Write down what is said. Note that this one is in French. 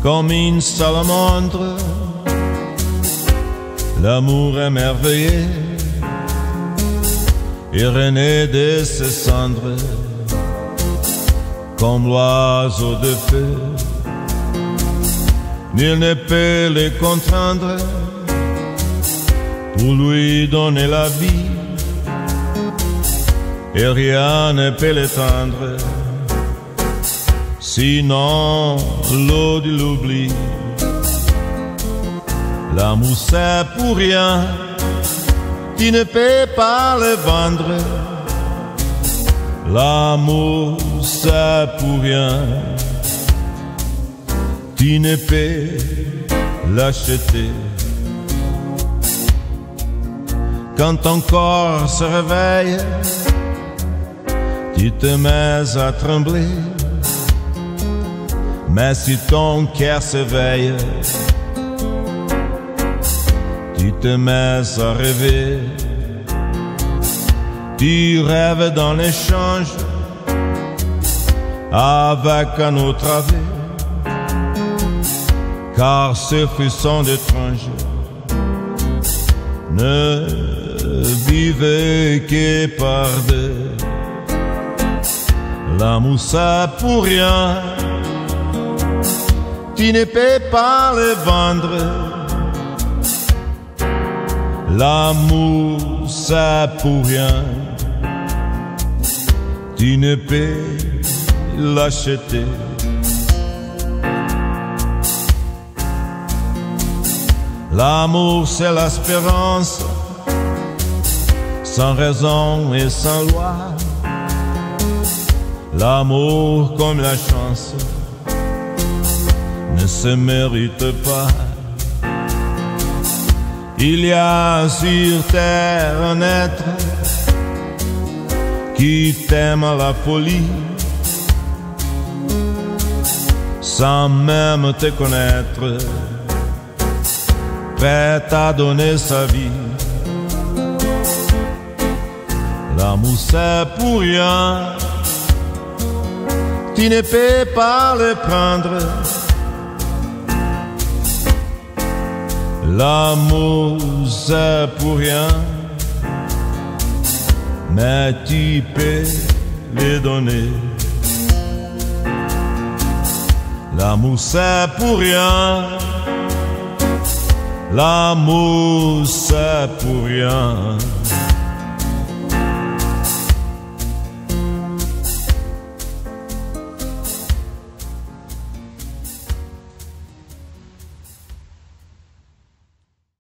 comme une salamandre. L'amour émerveillé et renaît de ses cendres, comme l'oiseau de feu. Nul ne peut le contraindre pour lui donner la vie, et rien ne peut l'éteindre, sinon l'eau de l'oubli. L'amour c'est pour rien, tu ne peux pas le vendre. L'amour c'est pour rien, tu ne peux l'acheter. Quand ton corps se réveille, tu te mets à trembler. Mais si ton cœur s'éveille, tu te mets à rêver. Tu rêves dans l'échange avec un autre ave, car ce frisson d'étrange ne vivait que par deux. L'amour c'est pour rien, tu ne peux pas le vendre. L'amour c'est pour rien, tu ne peux l'acheter. L'amour c'est l'espérance, sans raison et sans loi. L'amour comme la chance ne se mérite pas. Il y a sur terre un être qui t'aime à la folie, sans même te connaître, prêt à donner sa vie. L'amour c'est pour rien, tu ne peux pas le prendre. L'amour c'est pour rien, mais tu peux le donner. L'amour c'est pour rien, l'amour c'est pour rien.